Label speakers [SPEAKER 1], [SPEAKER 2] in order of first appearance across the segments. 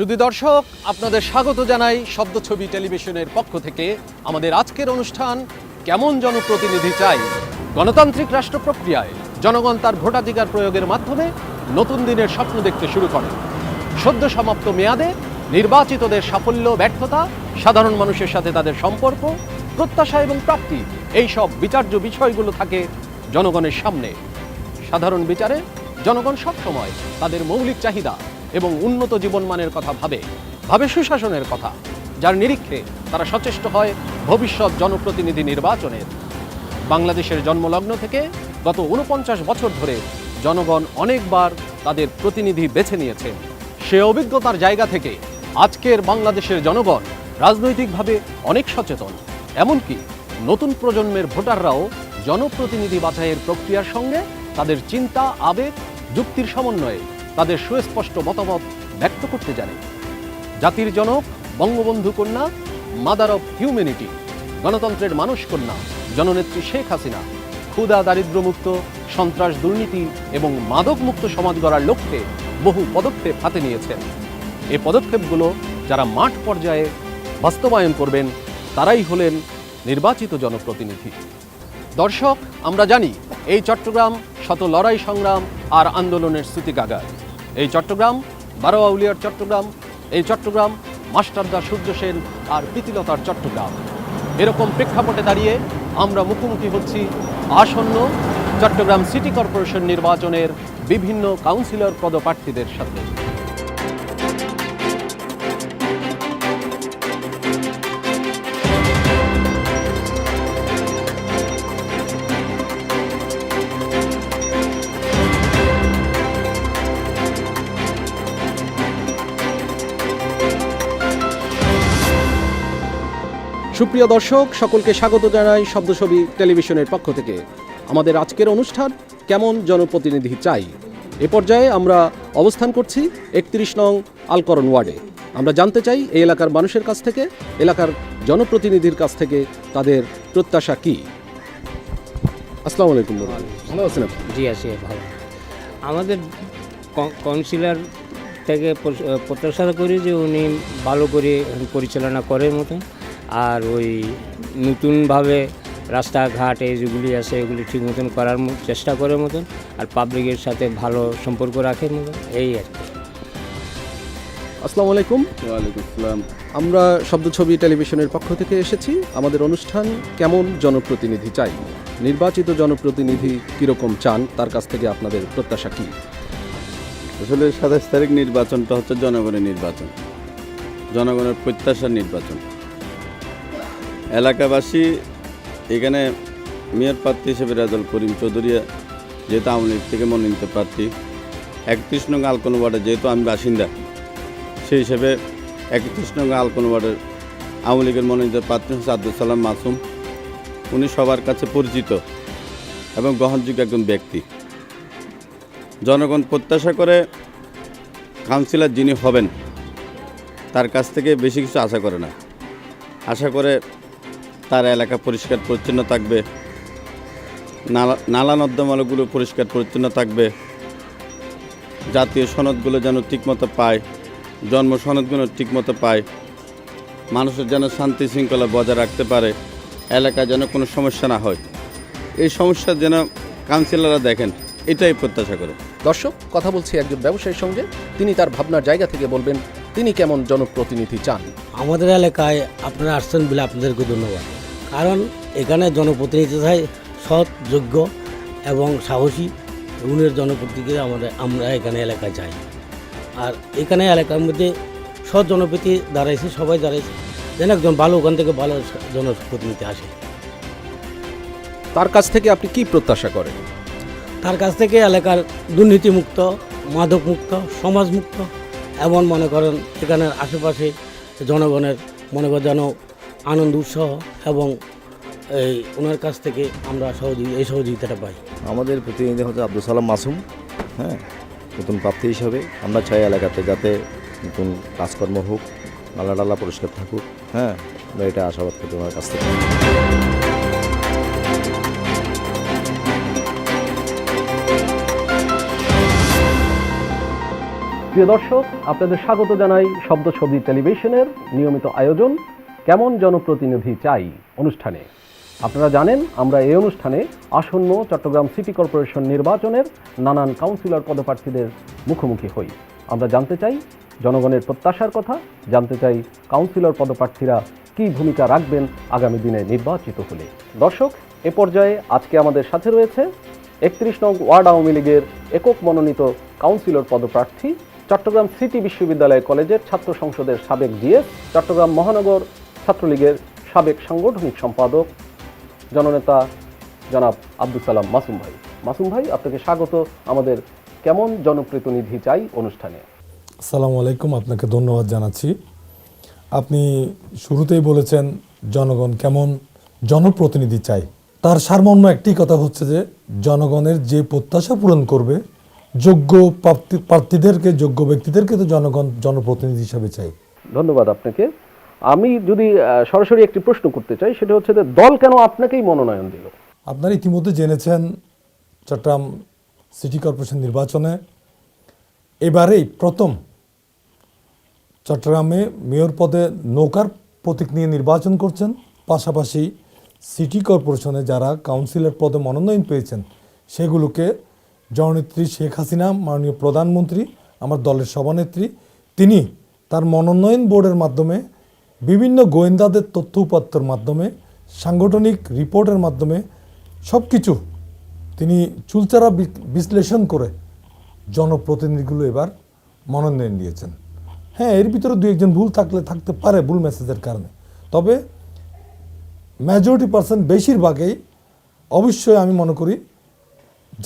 [SPEAKER 1] শুধু দর্শক, আপনাদের স্বাগত জানাই শব্দ ছবি টেলিভিশনের পক্ষ থেকে আমাদের আজকের অনুষ্ঠান কেমন জনপ্রতিনিধি চাই। গণতান্ত্রিক রাষ্ট্র প্রক্রিয়ায় জনগণ তার ভোটাধিকার প্রয়োগের মাধ্যমে নতুন দিনের স্বপ্ন দেখতে শুরু করে। সদ্য সমাপ্ত মেয়াদে নির্বাচিতদের সাফল্য, ব্যর্থতা, সাধারণ মানুষের সাথে তাদের সম্পর্ক, প্রত্যাশা এবং প্রাপ্তি, এই সব বিচার্য বিষয়গুলো থাকে জনগণের সামনে। সাধারণ বিচারে জনগণ সবসময় তাদের মৌলিক চাহিদা এবং উন্নত জীবনমানের কথা ভাবে সুশাসনের কথা, যার নিরীক্ষে তারা সচেষ্ট হয় ভবিষ্যৎ জনপ্রতিনিধি নির্বাচনের। বাংলাদেশের জন্মলগ্ন থেকে গত ৪৯ বছর ধরে জনগণ অনেকবার তাদের প্রতিনিধি বেছে নিয়েছে। সে অভিজ্ঞতার জায়গা থেকে আজকের বাংলাদেশের জনগণ রাজনৈতিকভাবে অনেক সচেতন। এমনকি নতুন প্রজন্মের ভোটাররাও জনপ্রতিনিধি বাছাইয়ের প্রক্রিয়ার সঙ্গে তাদের চিন্তা, আবেগ, যুক্তির সমন্বয়ে তাদের সুস্পষ্ট মতামত ব্যক্ত করতে জানে। জাতির জনক বঙ্গবন্ধু কন্যা, মাদার অফ হিউম্যানিটি, গণতন্ত্রের মানুষ কন্যা জননেত্রী শেখ হাসিনা ক্ষুধা, দারিদ্র্যমুক্ত, সন্ত্রাস, দুর্নীতি এবং মাদকমুক্ত সমাজ গড়ার লক্ষ্যে বহু পদক্ষেপ হাতে নিয়েছেন। এই পদক্ষেপগুলো যারা মাঠ পর্যায়ে বাস্তবায়ন করবেন তারাই হলেন নির্বাচিত জনপ্রতিনিধি। দর্শক, আমরা জানি এই চট্টগ্রাম শত লড়াই, সংগ্রাম আর আন্দোলনের স্মৃতিকাগার। এই চট্টগ্রাম ১২ আউলিয়ার চট্টগ্রাম, এই চট্টগ্রাম মাস্টারদা সূর্য সেন আর প্রীতিলতার চট্টগ্রাম। এরকম প্রেক্ষাপটে দাঁড়িয়ে আমরা মুখোমুখি হচ্ছি আসন্ন চট্টগ্রাম সিটি কর্পোরেশন নির্বাচনের বিভিন্ন কাউন্সিলর পদপ্রার্থীদের সাথে। সুপ্রিয় দর্শক, সকলকে স্বাগত জানাই শব্দ ছবি টেলিভিশনের পক্ষ থেকে আমাদের আজকের অনুষ্ঠান কেমন জনপ্রতিনিধি চাই। এ পর্যায়ে আমরা অবস্থান করছি ৩১ নং আলকরণ ওয়ার্ডে। আমরা জানতে চাই এই এলাকার মানুষের কাছ থেকে, এলাকার জনপ্রতিনিধির কাছ থেকে তাদের প্রত্যাশা কি। আসসালামু আলাইকুম। ভালো আছেন আপনি?
[SPEAKER 2] জি আছি, ভালো। আমাদের কাউন্সিলর থেকে প্রত্যাশা করি যে উনি ভালো করে পরিচালনা করার মতন, আর ওই নতুনভাবে রাস্তাঘাট যেগুলি আছে এগুলি ঠিক মতন করার চেষ্টা করার মতন, আর পাবলিকের সাথে ভালো সম্পর্ক রাখার মতন, এই আর কি।
[SPEAKER 1] আসসালামু আলাইকুম।
[SPEAKER 3] ওয়ালাইকুম আসসালাম।
[SPEAKER 1] আমরা শব্দ ছবি টেলিভিশনের পক্ষ থেকে এসেছি। আমাদের অনুষ্ঠান কেমন জনপ্রতিনিধি চাই। নির্বাচিত জনপ্রতিনিধি কীরকম চান, তার কাছ থেকে আপনাদের প্রত্যাশা কি?
[SPEAKER 3] আসলে ২৭ তারিখ নির্বাচনটা হচ্ছে জনগণের নির্বাচন, জনগণের প্রত্যাশার নির্বাচন। এলাকাবাসী এখানে মেয়র প্রার্থী হিসেবে রেজাউল করিম চৌধুরী যেহেতু আওয়ামী লীগ থেকে মনোনীত প্রার্থী, ৩১ নং আলকন ওয়ার্ডে যেহেতু আমি বাসিন্দা, সেই হিসেবে ৩১ নং আলকন ওয়ার্ডের আওয়ামী লীগের মনোনীত প্রার্থী হচ্ছে আব্দুল সালাম মাসুম। উনি সবার কাছে পরিচিত এবং গ্রহণযোগ্য একজন ব্যক্তি। জনগণ প্রত্যাশা করে কাউন্সিলর যিনি হবেন তার কাছ থেকে বেশি কিছু আশা করে না। আশা করে তার এলাকা পরিষ্কার পরিচ্ছন্ন থাকবে, নালা নর্দমাগুলো পরিষ্কার পরিচ্ছন্ন থাকবে, জাতীয় সনদগুলো যেন ঠিকমতো পায়, জন্ম সনদগুলো ঠিকমতো পায়, মানুষের যেন শান্তি শৃঙ্খলা বজায় রাখতে পারে, এলাকায় যেন কোনো সমস্যা না হয়, এই সমস্যা যেন কাউন্সিলররা দেখেন, এটাই প্রত্যাশা করে।
[SPEAKER 1] দর্শক, কথা বলছি একজন ব্যবসায়ীর সঙ্গে। তিনি তার ভাবনার জায়গা থেকে বলবেন তিনি কেমন জনপ্রতিনিধি চান।
[SPEAKER 4] আমাদের এলাকায় আপনারা আসছেন বলে আপনাদেরকে ধন্যবাদ। কারণ এখানে জনপ্রতিনিধি চাই সৎ, যোগ্য এবং সাহসী গুণের জনপ্রতিনিধি আমরা এখানে এলাকায় চাই। আর এখানে এলাকার মধ্যে সৎ জনপ্রতিনিধি দাঁড়াইছে, সবাই দাঁড়াইছে, যেন একজন ভালো ওখান থেকে ভালো জনপ্রতিনিধি আসে।
[SPEAKER 1] তার কাছ থেকে আপনি কি প্রত্যাশা করেন?
[SPEAKER 4] তার কাছ থেকে এলাকার দুর্নীতিমুক্ত, মাদকমুক্ত, সমাজমুক্ত, এমন মনে করেন এখানের আশেপাশে জনগণের মনে করেন যেন আনন্দ, উৎসাহ এবং এই ওনার কাছ থেকে আমরা এই সহযোগিতাটা পাই।
[SPEAKER 5] আমাদের প্রতিনিধি হচ্ছে আব্দুল সালাম মাসুম। হ্যাঁ, নতুন প্রার্থী হিসাবে আমরা চাই এলাকাতে যাতে নতুন কাজকর্ম হোক, নালা ডালা পরিষ্কার থাকুক। হ্যাঁ, আমরা এটা আশাবাদ করি ওনার কাছ থেকে।
[SPEAKER 1] প্রিয় দর্শক, আপনাদের স্বাগত জানাই শব্দ ছবি টেলিভিশনের নিয়মিত আয়োজন কেমন জনপ্রতিনিধি চাই অনুষ্ঠানে। আপনারা জানেন আমরা এই অনুষ্ঠানে আসন্ন চট্টগ্রাম সিটি কর্পোরেশন নির্বাচনের নানান কাউন্সিলর পদপ্রার্থীদের মুখোমুখি হই। আমরা জানতে চাই জনগণের প্রত্যাশার কথা, জানতে চাই কাউন্সিলর পদপ্রার্থীরা কী ভূমিকা রাখবেন আগামী দিনে নির্বাচিত হলে। দর্শক, এ পর্যায়ে আজকে আমাদের সাথে রয়েছে 31 নং ওয়ার্ড আওয়ামী লীগের একক মনোনীত কাউন্সিলর পদপ্রার্থী, চট্টগ্রাম সিটি বিশ্ববিদ্যালয় কলেজের ছাত্র সংসদের সাবেক জিএস, চট্টগ্রাম মহানগর ছাত্রলীগের সাবেক সাংগঠনিক সম্পাদক, জননেতা জনাব আব্দুল সালাম মাসুম ভাই। মাসুম ভাই, আপনাকে স্বাগত আমাদের কেমন জনপ্রতিনিধি চাই অনুষ্ঠানে।
[SPEAKER 6] আসসালামু আলাইকুম, আপনাকে ধন্যবাদ জানাচ্ছি। আপনি শুরুতেই বলেছেন জনগণ কেমন জনপ্রতিনিধি চাই। তার সারমর্ম একটি কথা হচ্ছে যে জনগণের যে প্রত্যাশা পূরণ করবে, যোগ্য প্রার্থীদেরকে, যোগ্য ব্যক্তিদেরকে তো জনগণ জনপ্রতিনিধি হিসাবে চাই।
[SPEAKER 1] ধন্যবাদ আপনাকে। আমি যদি সরাসরি একটি প্রশ্ন করতে চাই, সেটা হচ্ছে যে দল কেন আপনাকেই মনোনয়ন দিল?
[SPEAKER 6] আপনারা ইতিমধ্যে জেনেছেন চট্টগ্রাম সিটি কর্পোরেশন নির্বাচনে এবারেই প্রথম চট্টগ্রামে মেয়র পদে নৌকার প্রতীক নিয়ে নির্বাচন করছেন। পাশাপাশি সিটি কর্পোরেশনে যারা কাউন্সিলর পদে মনোনয়ন পেয়েছেন সেগুলোকে জননেত্রী শেখ হাসিনা, মাননীয় প্রধানমন্ত্রী, আমার দলের সভানেত্রী, তিনি তার মনোনয়ন বোর্ডের মাধ্যমে, বিভিন্ন গোয়েন্দাদের তথ্য উপাত্তর মাধ্যমে, সাংগঠনিক রিপোর্টের মাধ্যমে সব কিছু তিনি চুলচারা বিশ্লেষণ করে জনপ্রতিনিধিগুলো এবার মনোনয়ন দিয়েছেন। হ্যাঁ, এর ভিতরে দু একজন ভুল থাকতে পারে, ভুল মেসেজের কারণে, তবে মেজরিটি পার্সেন্ট, বেশিরভাগই অবশ্যই আমি মনে করি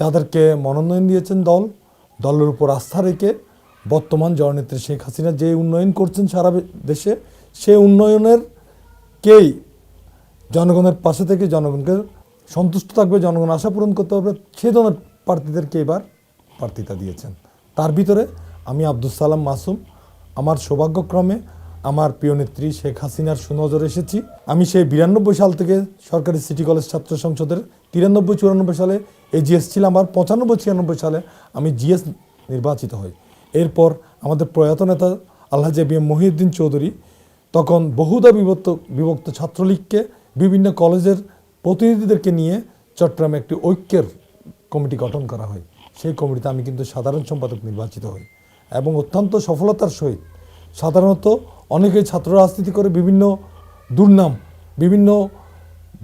[SPEAKER 6] যাদেরকে মনোনয়ন দিয়েছেন দলের উপর আস্থা রেখে বর্তমান জননেত্রী শেখ হাসিনা যে উন্নয়ন করছেন সারা দেশে, সেই উন্নয়নের কেই জনগণের পাশে থেকে জনগণকে সন্তুষ্ট থাকবে, জনগণ আশা পূরণ করতে পারবে, সে ধরনের প্রার্থীদেরকে এবার প্রার্থিতা দিয়েছেন। তার ভিতরে আমি আব্দুল সালাম মাসুম, আমার সৌভাগ্যক্রমে আমার প্রিয় নেত্রী শেখ হাসিনার সুনজরে এসেছি। আমি সেই 92 সাল থেকে সরকারি সিটি কলেজ ছাত্র সংসদের 93-94 সালে এজিএস ছিলাম, আর 95-96 সালে আমি জিএস নির্বাচিত হই। এরপর আমাদের প্রয়াত নেতা Alhaji B M Mohiuddin Chowdhury, তখন বহুদা বিভক্ত ছাত্রলীগকে বিভিন্ন কলেজের প্রতিনিধিদেরকে নিয়ে চট্টগ্রামে একটি ঐক্যের কমিটি গঠন করা হয়। সেই কমিটিতে আমি কিন্তু সাধারণ সম্পাদক নির্বাচিত হই এবং অত্যন্ত সফলতার সহিত, সাধারণত অনেকেই ছাত্র রাজনীতি করে বিভিন্ন দুর্নাম, বিভিন্ন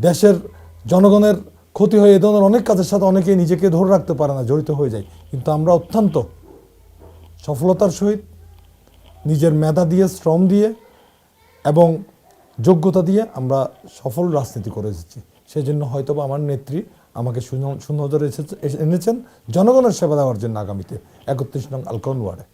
[SPEAKER 6] দেশের জনগণের ক্ষতি হয়, এ ধরনের অনেক কাজের সাথে অনেকেই নিজেকে ধরে রাখতে পারে না, জড়িত হয়ে যায়। কিন্তু আমরা অত্যন্ত সফলতার সহিত নিজের মেধা দিয়ে, শ্রম দিয়ে এবং যোগ্যতা দিয়ে আমরা সফল রাজনীতি করে এসেছি। সেই জন্য হয়তো আমার নেত্রী আমাকে সুনজরে এনেছেন জনগণের সেবা দেওয়ার জন্য আগামীতে 31 নং আলকন ওয়ার্ডে।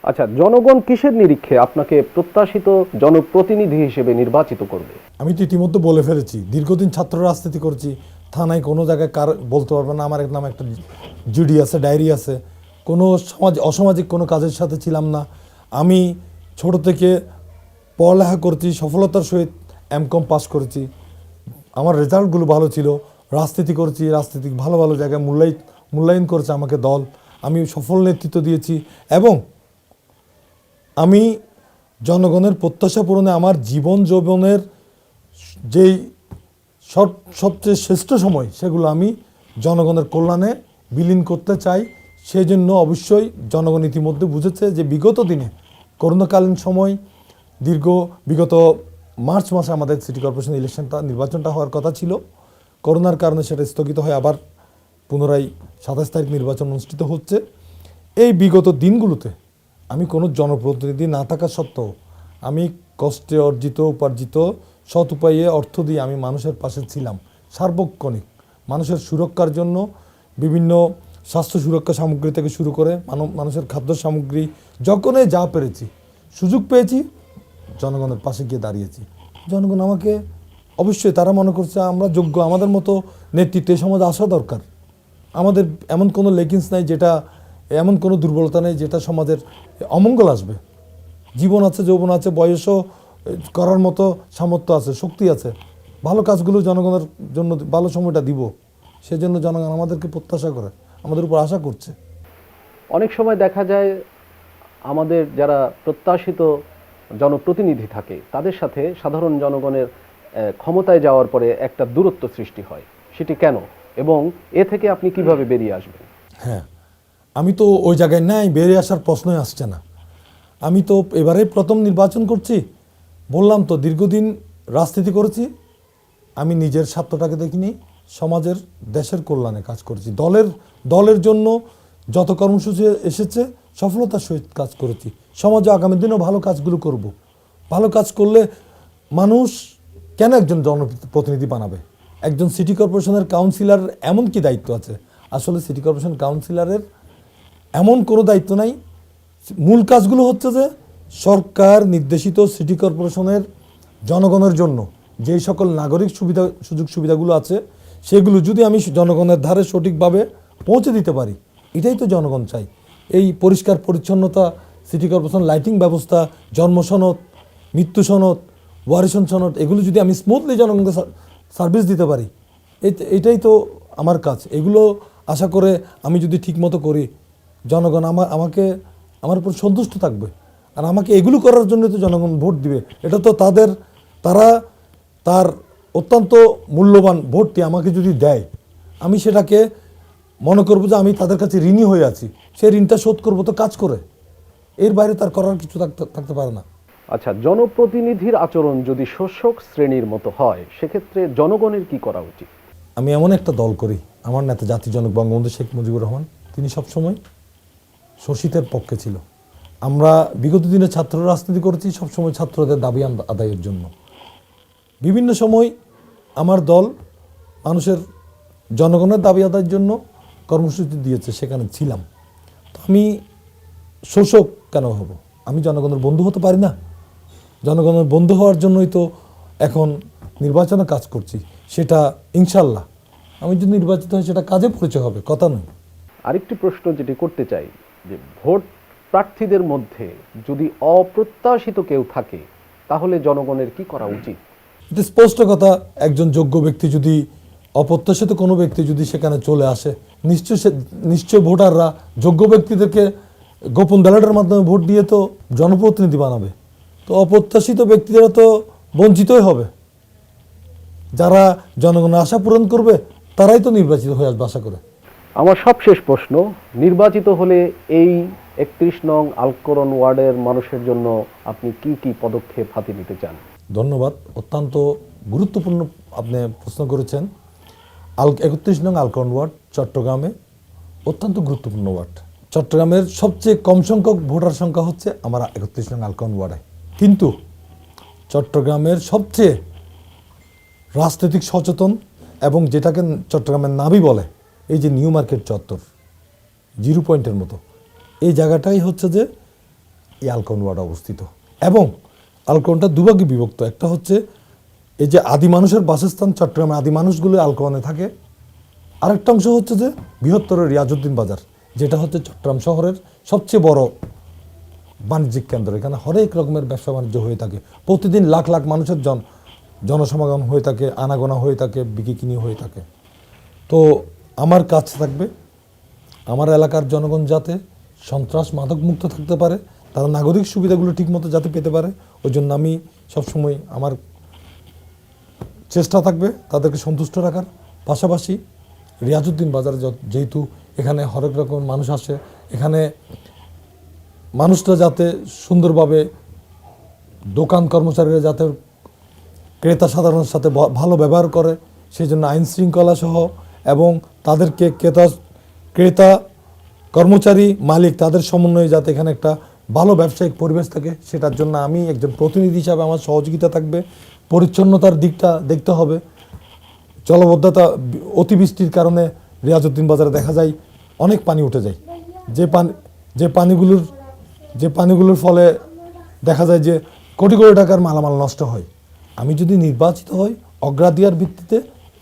[SPEAKER 1] আচ্ছা, জনগণ কিসের নিরীক্ষে আপনাকে প্রত্যাশিত জনপ্রতিনিধি হিসেবে নির্বাচিত করবে?
[SPEAKER 6] আমি তো ইতিমধ্যে বলে ফেলেছি, দীর্ঘদিন ছাত্র রাজনীতি করছি, থানায় কোনো জায়গায় কার বলতে পারবে না আমার নামে একটা জিডি আছে, ডায়েরি আছে, কোনো অসামাজিক কোনো কাজের সাথে ছিলাম না। আমি ছোট থেকে পড়ালেখা করছি, সফলতার সহিত এমকম পাস করেছি, আমার রেজাল্টগুলো ভালো ছিল, রাজনীতি করেছি, রাজনীতি ভালো ভালো জায়গায় মূল্যায়ন করেছে আমাকে দল, আমি সফল নেতৃত্ব দিয়েছি এবং আমি জনগণের প্রত্যাশা পূরণে আমার জীবন যৌবনের যেই সবচেয়ে শ্রেষ্ঠ সময় সেগুলো আমি জনগণের কল্যাণে বিলীন করতে চাই। সেই জন্য অবশ্যই জনগণ ইতিমধ্যে বুঝেছে যে বিগত দিনে করোনাকালীন সময় বিগত মার্চ মাসে আমাদের সিটি কর্পোরেশন নির্বাচনটা হওয়ার কথা ছিল, করোনার কারণে সেটা স্থগিত হয়, আবার পুনরায় 27 তারিখ নির্বাচন অনুষ্ঠিত হচ্ছে। এই বিগত দিনগুলোতে আমি কোনো জনপ্রতিনিধি না থাকা সত্ত্বেও আমি কষ্টে উপার্জিত সৎ উপায়ে অর্থ দিয়ে আমি মানুষের পাশে ছিলাম, সার্বক্ষণিক মানুষের সুরক্ষার জন্য বিভিন্ন স্বাস্থ্য সুরক্ষা সামগ্রী থেকে শুরু করে মানুষের খাদ্য সামগ্রী, যখনই যা পেরেছি, সুযোগ পেয়েছি, জনগণের পাশে গিয়ে দাঁড়িয়েছি। জনগণ আমাকে অবশ্যই, তারা মনে করছে আমরা যোগ্য, আমাদের মতো নেতৃত্ব এই সমাজে আসা দরকার। আমাদের এমন কোনো লেকিংস নাই, এমন কোনো দুর্বলতা নেই যেটা সমাজের অমঙ্গল আসবে। জীবন আছে, যৌবন আছে, বয়সও করার মতো সামর্থ্য আছে, শক্তি আছে, ভালো কাজগুলো জনগণের জন্য ভালো সময়টা দিব। সেজন্য জনগণ আমাদেরকে প্রত্যাশা করে, আমাদের উপর আশা করছে।
[SPEAKER 1] অনেক সময় দেখা যায় আমাদের যারা প্রত্যাশিত জনপ্রতিনিধি থাকে তাদের সাথে সাধারণ জনগণের ক্ষমতায় যাওয়ার পরে একটা দূরত্ব সৃষ্টি হয়, সেটি কেন এবং এ থেকে আপনি কিভাবে বেরিয়ে আসবেন?
[SPEAKER 6] হ্যাঁ, আমি তো ওই জায়গায় নাই, বেরিয়ে আসার প্রশ্নই আসছে না। আমি তো এবারে প্রথম নির্বাচন করছি, বললাম তো দীর্ঘদিন রাজনীতি করেছি। আমি নিজের স্বার্থটাকে দেখিনি, সমাজের দেশের কল্যাণে কাজ করেছি। দলের জন্য যত কর্মসূচি এসেছে সফলতার সহিত কাজ করেছি। সমাজে আগামী দিনেও ভালো কাজগুলো করব। ভালো কাজ করলে মানুষ কেন একজন জনপ্রতিনিধি বানাবে? একজন সিটি কর্পোরেশনের কাউন্সিলর এমন কি দায়িত্ব আছে? আসলে সিটি কর্পোরেশন কাউন্সিলরের এমন কোনো দায়িত্ব নাই। মূল কাজগুলো হচ্ছে যে সরকার নির্দেশিত সিটি কর্পোরেশনের জনগণের জন্য যেই সকল নাগরিক সুযোগ সুবিধাগুলো আছে সেগুলো যদি আমি জনগণের ধারে সঠিকভাবে পৌঁছে দিতে পারি, এটাই তো জনগণ চাই। এই পরিষ্কার পরিচ্ছন্নতা, সিটি কর্পোরেশন লাইটিং ব্যবস্থা, জন্ম সনদ, মৃত্যু সনদ, ওয়ারিশন সনদ, এগুলো যদি আমি স্মুথলি জনগণকে সার্ভিস দিতে পারি, এটাই তো আমার কাজ। এগুলো আশা করে আমি যদি ঠিকমতো করি, জনগণ আমার উপর সন্তুষ্ট থাকবে। আর আমাকে এগুলো করার জন্য তো জনগণ ভোট দিবে। এটা তো তার অত্যন্ত মূল্যবান ভোটটি আমাকে যদি দেয়, আমি সেটাকে মনে করবো যে আমি তাদের কাছে ঋণী হয়ে আছি, সেই ঋণটা শোধ করবো তো কাজ করে। এর বাইরে তার করার কিছু থাকতে পারে না।
[SPEAKER 1] আচ্ছা, জনপ্রতিনিধির আচরণ যদি শোষক শ্রেণীর মতো হয়, সেক্ষেত্রে জনগণের কি করা উচিত?
[SPEAKER 6] আমি এমন একটা দল করি, আমার নেতা জাতির জনক বঙ্গবন্ধু শেখ মুজিবুর রহমান, তিনি সবসময় শোষিতের পক্ষে ছিল। আমরা বিগত দিনে ছাত্র রাজনীতি করেছি, সবসময় ছাত্রদের দাবি আদায়ের জন্য। বিভিন্ন সময় আমার দল মানুষের জনগণের দাবি আদায়ের জন্য কর্মসূচি দিয়েছে, সেখানে ছিলাম। তো আমি শোষক কেন হব? আমি জনগণের বন্ধু হতে পারি না? জনগণের বন্ধু হওয়ার জন্যই তো এখন নির্বাচনে কাজ করছি। সেটা ইনশাল্লাহ আমি যদি নির্বাচিত হই সেটা কাজে পরিচয় হবে, কথা নয়।
[SPEAKER 1] আরেকটি প্রশ্ন যেটি করতে চাই, যে ভোট প্রার্থীদের মধ্যে যদি অপ্রত্যাশিত কেউ থাকে, তাহলে জনগণের কি করা উচিত?
[SPEAKER 6] এটা স্পষ্ট কথা, একজন যোগ্য ব্যক্তি যদি, অপ্রত্যাশিত কোনো ব্যক্তি যদি সেখানে চলে আসে, নিশ্চয় ভোটাররা যোগ্য ব্যক্তিদেরকে গোপন ব্যালটের মাধ্যমে ভোট দিয়ে তো জনপ্রতিনিধি বানাবে। তো অপ্রত্যাশিত ব্যক্তিরা তো বঞ্চিতই হবে। যারা জনগণের আশা পূরণ করবে তারাই তো নির্বাচিত হয়ে আসবে আশা করে।
[SPEAKER 1] আমার সবশেষ প্রশ্ন, নির্বাচিত হলে এই 31 নং আলকরণ ওয়ার্ডের মানুষের জন্য আপনি কি কি পদক্ষেপ হাতে নিতে চান?
[SPEAKER 6] ধন্যবাদ, অত্যন্ত গুরুত্বপূর্ণ আপনি প্রশ্ন করেছেন। 31 নং আলকরণ ওয়ার্ড চট্টগ্রামে অত্যন্ত গুরুত্বপূর্ণ ওয়ার্ড। চট্টগ্রামের সবচেয়ে কম সংখ্যক ভোটার সংখ্যা হচ্ছে আমার 31 নং আলকরণ ওয়ার্ডে, কিন্তু চট্টগ্রামের সবচেয়ে রাজনৈতিক সচেতন এবং যেটাকে চট্টগ্রামের নাবি বলে, এই যে নিউ মার্কেট চত্বর, 0 পয়েন্টের মতো, এই জায়গাটাই হচ্ছে যে এই আলকরণ ওয়ার্ড অবস্থিত। এবং আলকরণটা দুভাগে বিভক্ত। একটা হচ্ছে এই যে আদি মানুষের বাসস্থান, চট্টগ্রামে আদি মানুষগুলো আলকরণে থাকে। আরেকটা অংশ হচ্ছে যে বৃহত্তর রিয়াজউদ্দিন বাজার, যেটা হচ্ছে চট্টগ্রাম শহরের সবচেয়ে বড় বাণিজ্যিক কেন্দ্র। এখানে হরেক রকমের ব্যবসা বাণিজ্য হয়ে থাকে, প্রতিদিন লাখ লাখ মানুষের জনসমাগম হয়ে থাকে, আনাগোনা হয়ে থাকে, বিকিকিনি হয়ে থাকে। তো আমার কাজ থাকবে আমার এলাকার জনগণ যাতে সন্ত্রাস মাদক মুক্ত থাকতে পারে, তারা নাগরিক সুবিধাগুলো ঠিকমতো যাতে পেতে পারে, ওই জন্য আমি সবসময় আমার চেষ্টা থাকবে তাদেরকে সন্তুষ্ট রাখার। পাশাপাশি রিয়াজউদ্দিন বাজারে যেহেতু এখানে হরেক রকম মানুষ আসে, এখানে মানুষরা যাতে সুন্দরভাবে, দোকান কর্মচারীরা যাতে ক্রেতা সাধারণের সাথে ভালো ব্যবহার করে, সেই জন্য আইন শৃঙ্খলা সহ এবং তাদেরকে ক্রেতা কর্মচারী মালিক তাদের সমন্বয়ে যাতে এখানে একটা ভালো ব্যবসায়িক পরিবেশ থাকে, সেটার জন্য আমি একজন প্রতিনিধি হিসাবে আমার সহযোগিতা থাকবে। পরিচ্ছন্নতার দিকটা দেখতে হবে। জলবদ্ধতা, অতিবৃষ্টির কারণে রিয়াজউদ্দিন বাজারে দেখা যায় অনেক পানি উঠে যায়, যে পানিগুলোর ফলে দেখা যায় যে কোটি কোটি টাকার মালামাল নষ্ট হয়। আমি যদি নির্বাচিত হই, অগ্রাধিকার ভিত্তিতে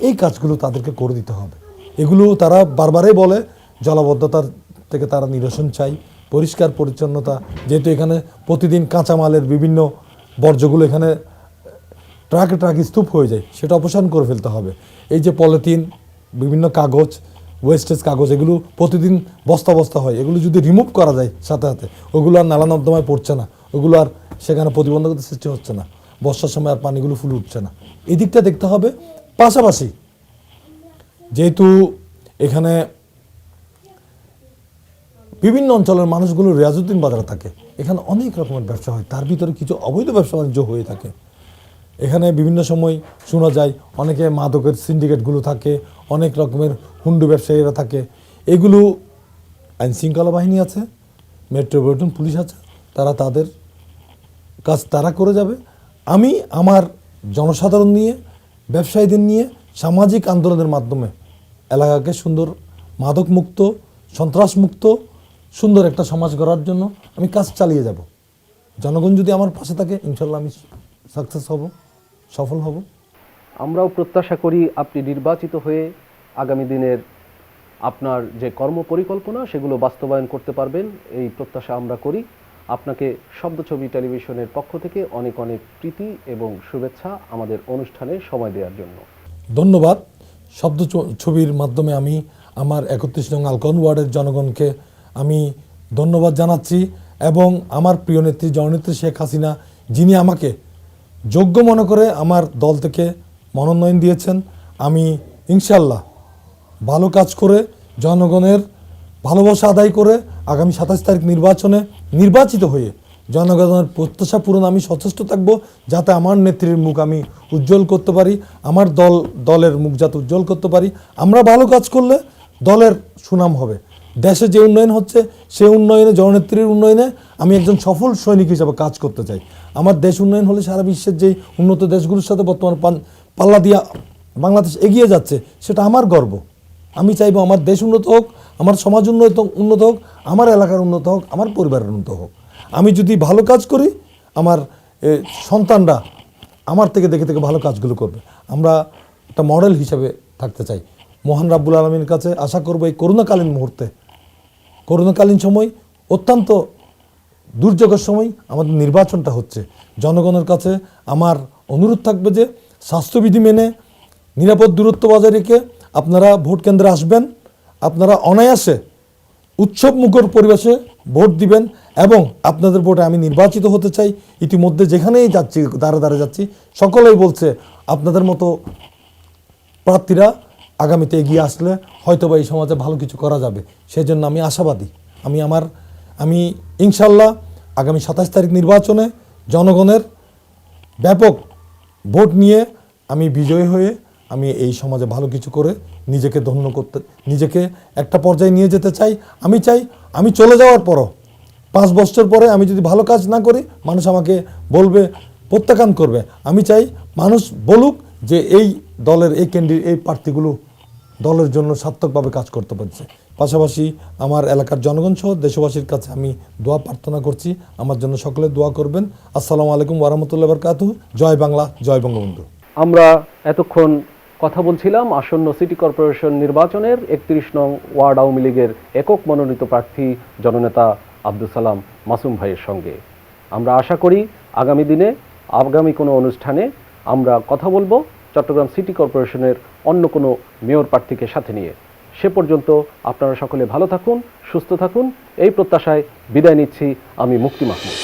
[SPEAKER 6] এই কাজগুলো তাদেরকে করে দিতে হবে। এগুলো তারা বারবারই বলে, জলাবদ্ধতার থেকে তারা নিরসন চাই, পরিষ্কার পরিচ্ছন্নতা, যেহেতু এখানে প্রতিদিন কাঁচামালের বিভিন্ন বর্জ্যগুলো এখানে ট্রাকে স্তূপ হয়ে যায়, সেটা অপসারণ করে ফেলতে হবে। এই যে পলিথিন, বিভিন্ন কাগজ, ওয়েস্টেজ কাগজ এগুলো প্রতিদিন বস্তা বস্তা হয়, এগুলো যদি রিমুভ করা যায় সাথে সাথে ওগুলো আর নালা নর্দমায় পড়ছে না, ওগুলো আর সেখানে প্রতিবন্ধকতা সৃষ্টি হচ্ছে না, বর্ষার সময় আর পানিগুলো ফুলে উঠছে না, এই দিকটা দেখতে হবে। পাশাপাশি যেহেতু এখানে বিভিন্ন অঞ্চলের মানুষগুলো রিয়াজউদ্দিন বাজারে থাকে, এখানে অনেক রকমের ব্যবসা হয়, তার ভিতরে কিছু অবৈধ ব্যবসা বাণিজ্য হয়ে থাকে। এখানে বিভিন্ন সময় শোনা যায় অনেকে মাদকের সিন্ডিকেটগুলো থাকে, অনেক রকমের হুন্ডু ব্যবসায়ীরা থাকে, এগুলো আইন শৃঙ্খলা বাহিনী আছে, মেট্রোপলিটন পুলিশ আছে, তারা তাদের কাজ তারা করে যাবে। আমি আমার জনসাধারণ নিয়ে, ব্যবসায়ীদের নিয়ে সামাজিক আন্দোলনের মাধ্যমে এলাকাকে সুন্দর মাদক মুক্ত, সন্ত্রাস মুক্ত সুন্দর একটা সমাজ গড়ার জন্য আমি কাজ চালিয়ে যাব। জনগণ যদি আমার পাশে থাকে ইনশাল্লাহ আমি সাকসেস হব, সফল হব।
[SPEAKER 1] আমরাও প্রত্যাশা করি আপনি নির্বাচিত হয়ে আগামী দিনের আপনার যে কর্ম পরিকল্পনা সেগুলো বাস্তবায়ন করতে পারবেন, এই প্রত্যাশা আমরা করি। আপনাকে শব্দছবি টেলিভিশনের পক্ষ থেকে অনেক অনেক প্রীতি এবং শুভেচ্ছা আমাদের অনুষ্ঠানে সময় দেওয়ার জন্য।
[SPEAKER 6] ধন্যবাদ। শব্দ ছবির মাধ্যমে আমি আমার 31 নং আলকন ওয়ার্ডের জনগণকে আমি ধন্যবাদ জানাচ্ছি এবং আমার প্রিয় নেত্রী জননেত্রী শেখ হাসিনা, যিনি আমাকে যোগ্য মনে করে আমার দল থেকে মনোনয়ন দিয়েছেন, আমি ইনশাল্লাহ ভালো কাজ করে জনগণের ভালোবাসা আদায় করে আগামী 27 তারিখ নির্বাচনে নির্বাচিত হয়ে জনগণের প্রত্যাশা পূরণ আমি সচেষ্ট থাকব, যাতে আমার নেত্রীর মুখ আমি উজ্জ্বল করতে পারি, আমার দলের মুখ যাতে উজ্জ্বল করতে পারি। আমরা ভালো কাজ করলে দলের সুনাম হবে। দেশে যে উন্নয়ন হচ্ছে সেই উন্নয়নে, জননেত্রীর উন্নয়নে আমি একজন সফল সৈনিক হিসাবে কাজ করতে চাই। আমার দেশ উন্নয়ন হলে সারা বিশ্বের যে উন্নত দেশগুলোর সাথে বর্তমান পাল্লা দিয়া বাংলাদেশ এগিয়ে যাচ্ছে, সেটা আমার গর্ব। আমি চাইবো আমার দেশ উন্নত হোক, আমার সমাজ উন্নত হোক, আমার এলাকার উন্নত হোক, আমার পরিবারের উন্নত হোক। আমি যদি ভালো কাজ করি আমার সন্তানরা আমার থেকে দেখে থেকে ভালো কাজগুলো করবে। আমরা একটা মডেল হিসেবে থাকতে চাই। মহান রাব্বুল আলামিনের কাছে আশা করবো এই করোনাকালীন মুহূর্তে, করোনাকালীন সময় অত্যন্ত দুর্যোগের সময় আমাদের নির্বাচনটা হচ্ছে, জনগণের কাছে আমার অনুরোধ থাকবে যে স্বাস্থ্যবিধি মেনে নিরাপদ দূরত্ব বজায় রেখে আপনারা ভোট কেন্দ্রে আসবেন, আপনারা অনায়াসে উৎসব মুখর পরিবেশে ভোট দিবেন এবং আপনাদের ভোটে আমি নির্বাচিত হতে চাই। ইতিমধ্যে যেখানেই যাচ্ছি, দাঁড়ে দাঁড়ে যাচ্ছি, সকলেই বলছে আপনাদের মতো প্রার্থীরা আগামীতে এগিয়ে আসলে হয়তোবা এই সমাজে ভালো কিছু করা যাবে। সেই জন্য আমি আশাবাদী। আমি ইনশাল্লাহ আগামী 27 তারিখ নির্বাচনে জনগণের ব্যাপক ভোট নিয়ে আমি বিজয়ী হয়ে আমি এই সমাজে ভালো কিছু করে নিজেকে ধন্য করতে, নিজেকে একটা পর্যায়ে নিয়ে যেতে চাই। আমি চাই আমি চলে যাওয়ার পরও 5 বছর পরে আমি যদি ভালো কাজ না করি মানুষ আমাকে বলবে, প্রত্যাখ্যান করবে। আমি চাই মানুষ বলুক যে এই দলের এই প্রার্থীগুলো দলের জন্য সার্থকভাবে কাজ করতে পারছে। পাশাপাশি আমার এলাকার জনগণ সহ দেশবাসীর কাছে আমি দোয়া প্রার্থনা করছি, আমার জন্য সকলে দোয়া করবেন। আসসালামু আলাইকুম ওয়া রাহমাতুল্লাহি ওয়া বারাকাতুহু। জয় বাংলা, জয় বঙ্গবন্ধু।
[SPEAKER 1] আমরা এতক্ষণ কথা বলছিলাম আসন্ন সিটি কর্পোরেশন নির্বাচনের 31 নং ওয়ার্ড আওয়ামী লীগের একক মনোনীত প্রার্থী জননেতা আব্দুল সালাম মাসুম ভাইয়ের সঙ্গে। আমরা আশা করি আগামী দিনে আগামী কোনো অনুষ্ঠানে আমরা কথা বলবো চট্টগ্রাম সিটি কর্পোরেশনের অন্য কোনো মেয়র প্রার্থীকে সাথে নিয়ে। সে পর্যন্ত আপনারা সকলে ভালো থাকুন, সুস্থ থাকুন, এই প্রত্যাশায় বিদায় নিচ্ছি আমি মুক্তি মাহমুদ।